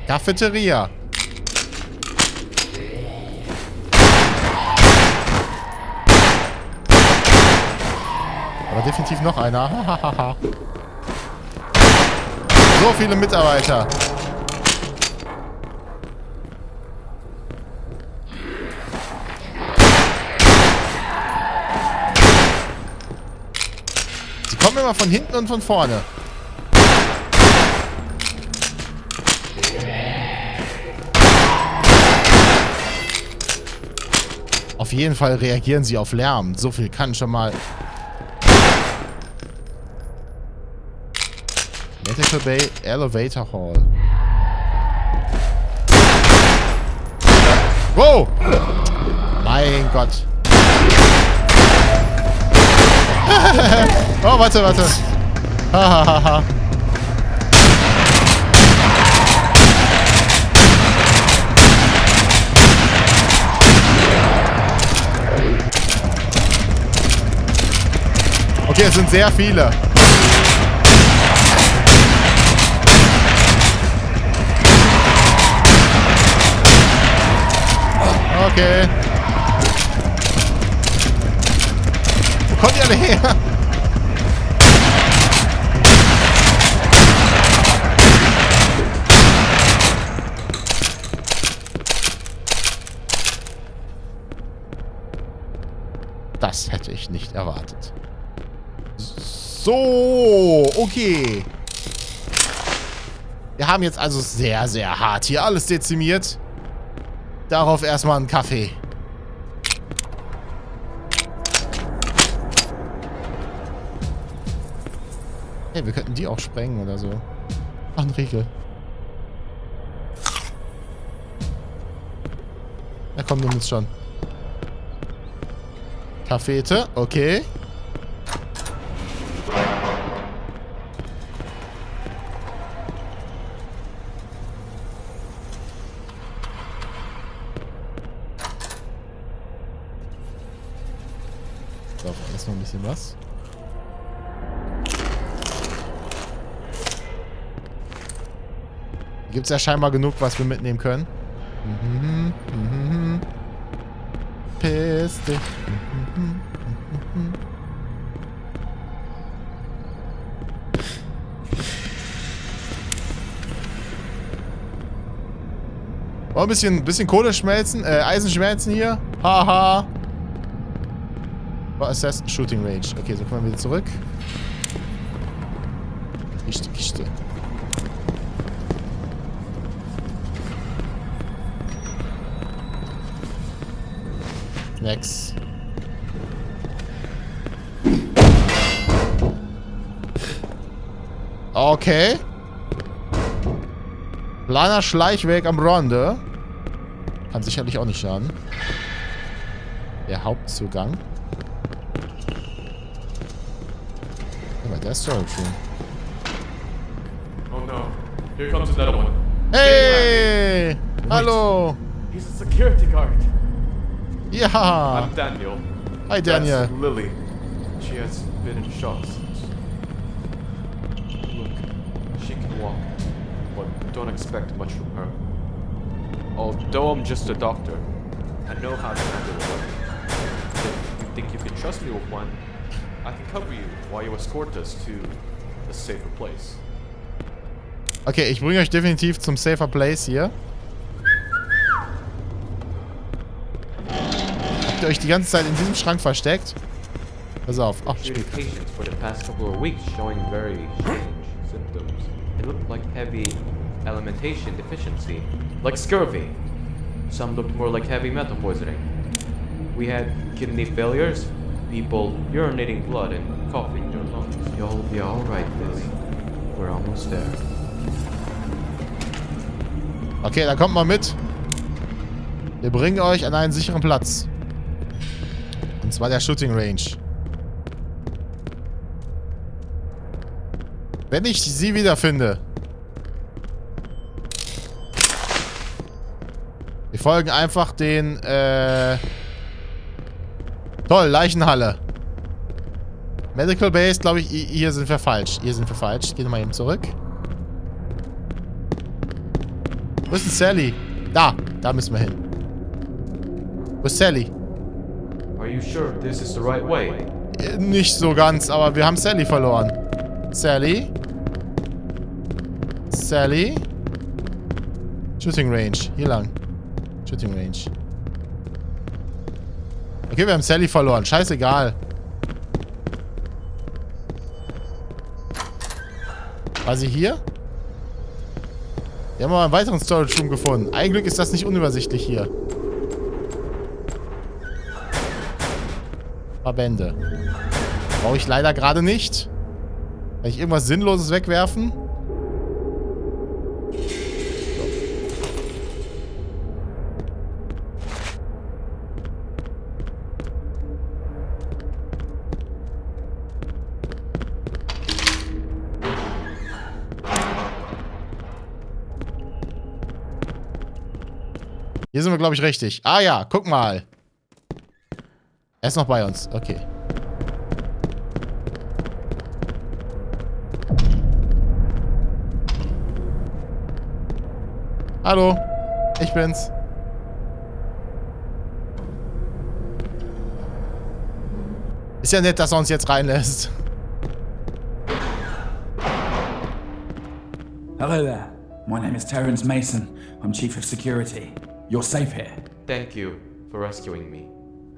Cafeteria. Aber definitiv noch einer. So viele Mitarbeiter. Sie kommen immer von hinten und von vorne. Auf jeden Fall reagieren sie auf Lärm. So viel kann schon mal... Medical Bay Elevator Hall. Wow! Mein Gott. Oh, warte. Hahaha. Okay, es sind sehr viele. Okay. Wo kommt ihr alle her? Das hätte ich nicht erwartet. So, okay. Wir haben jetzt also sehr, sehr hart hier alles dezimiert. Darauf erstmal einen Kaffee. Hey, wir könnten die auch sprengen oder so. Ach, ein Riegel. Ja, komm, nimm jetzt schon. Kaffeete, okay. So, erst noch ein bisschen was. Hier gibt es ja scheinbar genug, was wir mitnehmen können. Piss dich. Oh, ein bisschen Kohle schmelzen, Eisen schmelzen hier. Haha. Assess Shooting Range. Okay, so kommen wir wieder zurück. Kiste. Next. Okay. Kleiner Schleichweg am Ronde. Kann sicherlich auch nicht schaden. Der Hauptzugang. Aber der ist so schön. Oh no. Here comes another one. Hey! Hallo! He's a security guard. Ja! I'm Daniel. Hi, Daniel. That's Lily. She has been in shock since. Look, she can walk, but don't expect much from her. Although I'm just a doctor, I know how to handle her. If you think you can trust me with one, I can cover you while you escort us to a safer place. Okay, ich bringe euch definitiv zum safer place hier. Habt ihr euch die ganze Zeit in diesem Schrank versteckt? Pass auf. Ach, Treated patients for the past couple of weeks showing very strange symptoms. It looked like heavy alimentation deficiency, like scurvy. Some looked more like heavy metal poisoning. We had kidney failures, people urinating blood and coughing their lungs. You'll be alright, Lily. We're almost there. Okay, dann kommt mal mit. Wir bringen euch an einen sicheren Platz. Und zwar der Shooting Range. Wenn ich sie wiederfinde. Wir folgen einfach den, Toll, Leichenhalle. Medical Base, glaube ich, hier sind wir falsch. Hier sind wir falsch. Gehen wir mal eben zurück. Wo ist denn Sally? Da müssen wir hin. Wo ist Sally? Are you sure this is the right way? Nicht so ganz, aber wir haben Sally verloren. Sally? Sally? Shooting Range. Hier lang. Shooting Range. Okay, wir haben Sally verloren. Scheißegal. War sie hier? Wir haben aber einen weiteren Storage Room gefunden. Ein Glück ist das nicht unübersichtlich hier. Verbände. Brauche ich leider gerade nicht. Kann ich irgendwas Sinnloses wegwerfen? Hier sind wir, glaube ich, richtig. Ah ja, guck mal. Er ist noch bei uns. Okay. Hallo. Ich bin's. Ist ja nett, dass er uns jetzt reinlässt. Hello there. My name is Terrence Mason. I'm Chief of Security. You're safe here. Thank you for rescuing me.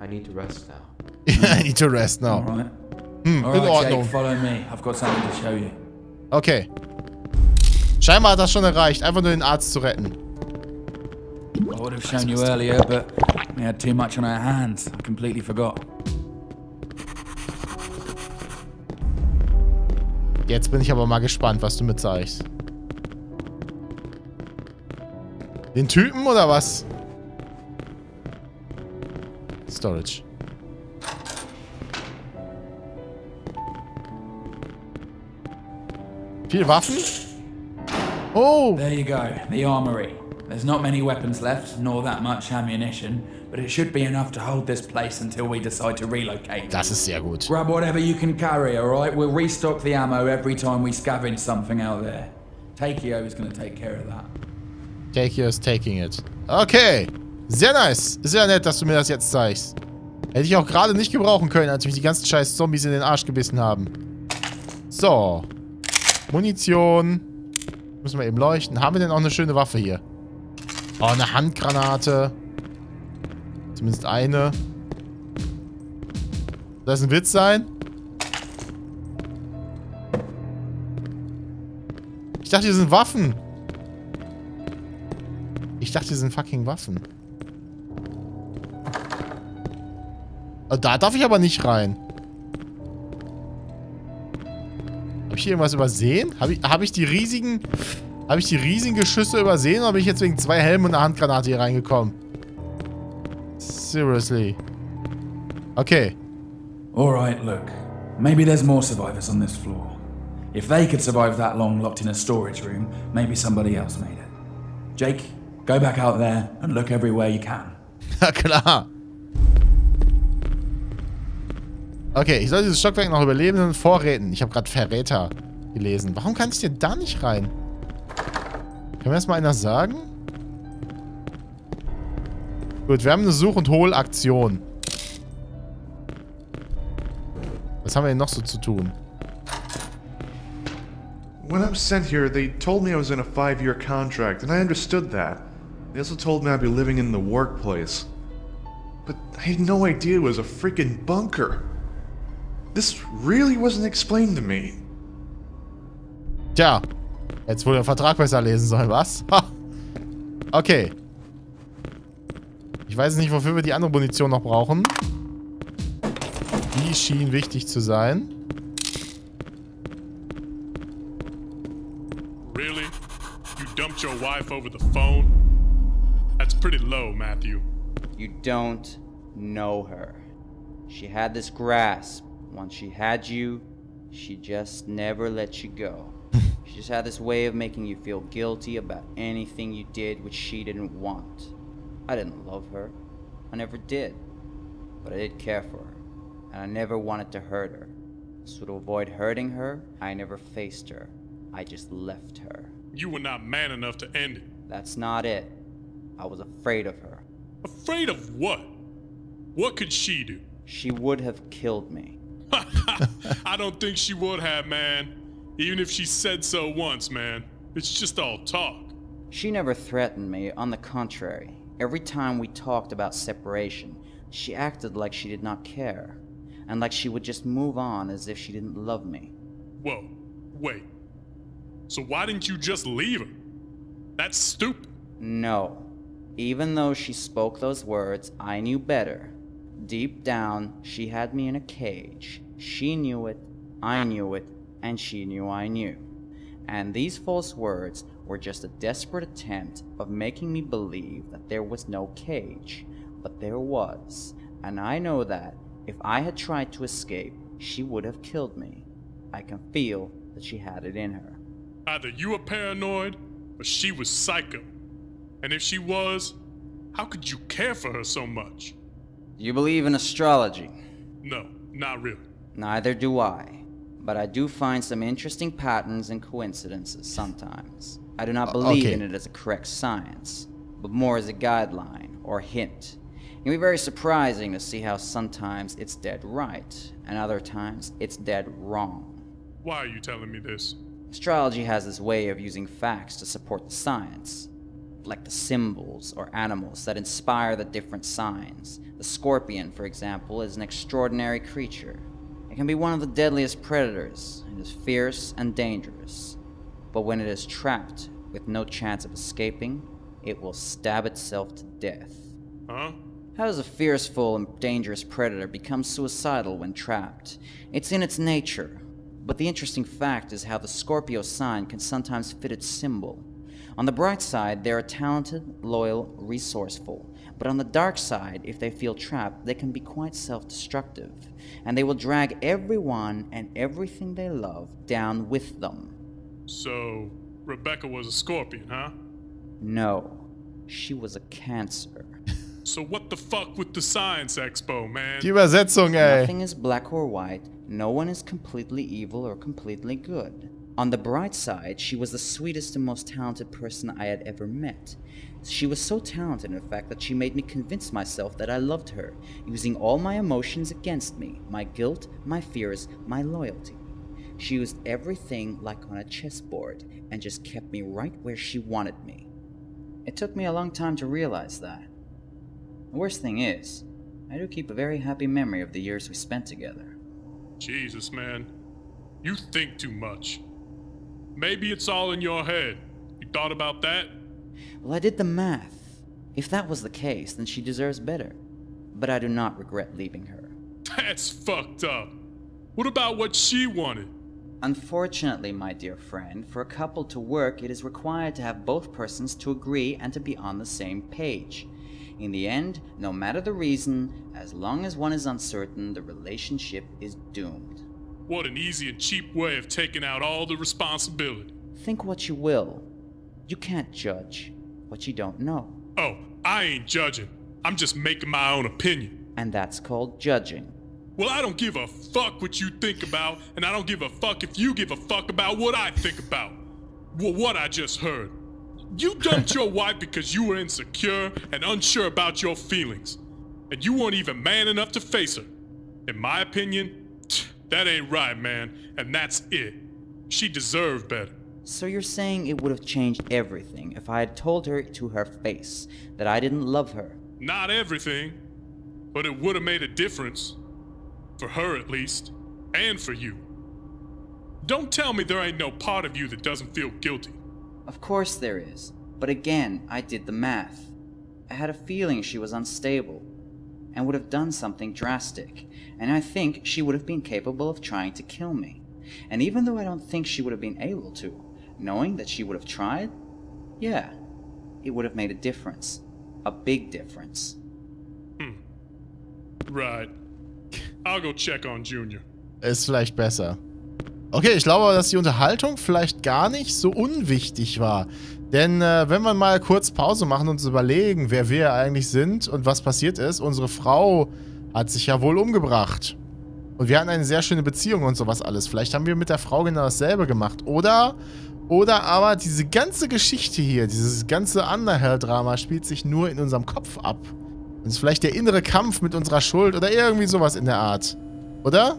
I need to rest now. I need to rest now. All right. In All right, Ordnung. Jake, follow me. I've got something to show you. Okay. Scheinbar hat das schon erreicht, einfach nur den Arzt zu retten. I would have shown you earlier, but we had too much on our hands. I completely forgot. Jetzt bin ich aber mal gespannt, was du mir zeigst. Den Typen oder was? Storage. Viel Waffen? Oh! There you go, the armory. There's not many weapons left, nor that much ammunition, but it should be enough to hold this place until we decide to relocate. Das ist sehr gut. Grab whatever you can carry, alright? We'll restock the ammo every time we scavenge something out there. Takeo is gonna take care of that. Takeo is taking it. Okay. Sehr nice. Sehr nett, dass du mir das jetzt zeigst. Hätte ich auch gerade nicht gebrauchen können, als mich die ganzen scheiß Zombies in den Arsch gebissen haben. So. Munition. Müssen wir eben leuchten. Haben wir denn auch eine schöne Waffe hier? Oh, eine Handgranate. Zumindest eine. Soll das ein Witz sein? Ich dachte, hier sind Waffen. Ich dachte, hier sind fucking Waffen. Oh, da darf ich aber nicht rein. Habe ich hier irgendwas übersehen? Hab ich die riesigen Geschüsse übersehen oder bin ich jetzt wegen 2 Helmen und einer Handgranate hier reingekommen? Seriously. Okay. Alright, look. Maybe there's more survivors on this floor. If they could survive that long locked in a storage room, maybe somebody else made it. Jake, go back out there and look everywhere you can. Na klar. Okay, ich soll dieses Stockwerk noch überleben und vorräten. Ich habe gerade Verräter gelesen. Warum kann ich denn da nicht rein? Kann mir das mal einer sagen? Gut, wir haben eine Such- und Hol-Aktion. Was haben wir denn noch so zu tun? When I was sent here, they told me I was in a 5-year contract, and I understood that. They also told me I'd be living in the workplace. But I had no idea it was a freaking bunker. This really wasn't explained to me. Tja, jetzt wohl den Vertrag besser lesen sollen, was? Ha. Okay. Ich weiß nicht, wofür wir die andere Munition noch brauchen. Die schien wichtig zu sein. Really? You dumped your wife over the phone? That's pretty low, Matthew. You don't know her. She had this grasp. Once she had you, she just never let you go. She just had this way of making you feel guilty about anything you did which she didn't want. I didn't love her. I never did. But I did care for her. And I never wanted to hurt her. So to avoid hurting her, I never faced her. I just left her. You were not man enough to end it. That's not it. I was afraid of her. Afraid of what? What could she do? She would have killed me. I don't think she would have, man. Even if she said so once, man. It's just all talk. She never threatened me, on the contrary. Every time we talked about separation, she acted like she did not care, and like she would just move on as if she didn't love me. Whoa, wait. So why didn't you just leave her? That's stupid. No. Even though she spoke those words, I knew better. Deep down, she had me in a cage. She knew it, I knew it, and she knew I knew. And these false words were just a desperate attempt of making me believe that there was no cage. But there was, and I know that if I had tried to escape, she would have killed me. I can feel that she had it in her. Either you were paranoid, or she was psycho. And if she was, how could you care for her so much? Do you believe in astrology? No, not really. Neither do I. But I do find some interesting patterns and coincidences sometimes. I do not believe in it as a correct science, but more as a guideline or hint. It can be very surprising to see how sometimes it's dead right, and other times it's dead wrong. Why are you telling me this? Astrology has this way of using facts to support the science, like the symbols or animals that inspire the different signs. The scorpion, for example, is an extraordinary creature. It can be one of the deadliest predators. It is fierce and dangerous. But when it is trapped with no chance of escaping, it will stab itself to death. Huh? How does a fearful and dangerous predator become suicidal when trapped? It's in its nature. But the interesting fact is how the Scorpio sign can sometimes fit its symbol. On the bright side, they are talented, loyal, resourceful. But on the dark side, if they feel trapped, they can be quite self-destructive. And they will drag everyone and everything they love down with them. So, Rebecca was a scorpion, huh? No, she was a Cancer. So what the fuck with the Science Expo, man? Die Übersetzung, ey. Nothing is black or white. No one is completely evil or completely good. On the bright side, she was the sweetest and most talented person I had ever met. She was so talented, in fact, that she made me convince myself that I loved her, using all my emotions against me, my guilt, my fears, my loyalty. She used everything like on a chessboard and just kept me right where she wanted me. It took me a long time to realize that. The worst thing is, I do keep a very happy memory of the years we spent together. Jesus, man. You think too much. Maybe it's all in your head. You thought about that? Well, I did the math. If that was the case, then she deserves better. But I do not regret leaving her. That's fucked up. What about what she wanted? Unfortunately, my dear friend, for a couple to work, it is required to have both persons to agree and to be on the same page. In the end, no matter the reason, as long as one is uncertain, the relationship is doomed. What an easy and cheap way of taking out all the responsibility. Think what you will. You can't judge what you don't know. Oh, I ain't judging. I'm just making my own opinion. And that's called judging. Well, I don't give a fuck what you think about, and I don't give a fuck if you give a fuck about what I think about. Well, what I just heard. You dumped your wife because you were insecure and unsure about your feelings. And you weren't even man enough to face her. In my opinion, that ain't right, man. And that's it. She deserved better. So you're saying it would have changed everything if I had told her to her face that I didn't love her? Not everything, but it would have made a difference. For her, at least. And for you. Don't tell me there ain't no part of you that doesn't feel guilty. Of course there is. But again, I did the math. I had a feeling she was unstable and would have done something drastic. And I think she would have been capable of trying to kill me. And even though I don't think she would have been able to, knowing that she would have tried, yeah, it would have made a difference. A big difference. Right. I'll go check on Junior. Ist vielleicht besser. Okay, ich glaube aber, dass die Unterhaltung vielleicht gar nicht so unwichtig war. Denn wenn wir mal kurz Pause machen und uns überlegen, wer wir eigentlich sind und was passiert ist, unsere Frau hat sich ja wohl umgebracht. Und wir hatten eine sehr schöne Beziehung und sowas alles. Vielleicht haben wir mit der Frau genau dasselbe gemacht. Oder Oder aber diese ganze Geschichte hier, dieses ganze Underhell-Drama spielt sich nur in unserem Kopf ab. Und ist vielleicht der innere Kampf mit unserer Schuld oder irgendwie sowas in der Art. Oder?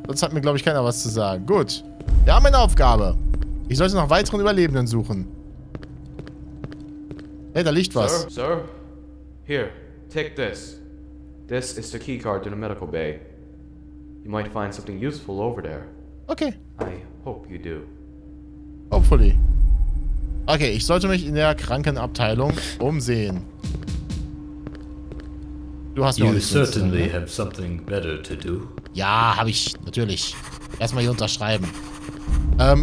Sonst hat mir, glaube ich, keiner was zu sagen. Gut. Wir haben eine Aufgabe. Ich sollte nach weiteren Überlebenden suchen. Hey, da liegt was. Sir? Here, take this. This is the keycard to the medical bay. You might find something useful over there. Okay. I hope you do. Hopefully. Okay, ich sollte mich in der Krankenabteilung umsehen. Du hast mir auch You nichts zu sagen, certainly ne? have something better to do. Ja, habe ich. Natürlich. Erstmal hier unterschreiben.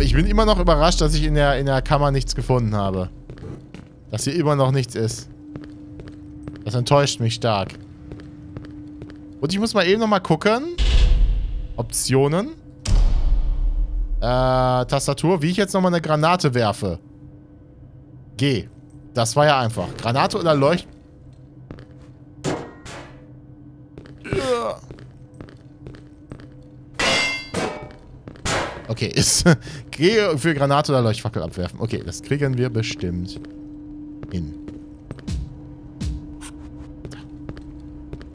Ich bin immer noch überrascht, dass ich in der Kammer nichts gefunden habe. Dass hier immer noch nichts ist. Das enttäuscht mich stark. Und ich muss mal eben nochmal gucken. Optionen. Tastatur. Wie ich jetzt nochmal eine Granate werfe. G. Das war ja einfach. Granate oder Leucht... Okay, ist... G für Granate oder Leuchtfackel abwerfen. Okay, das kriegen wir bestimmt hin.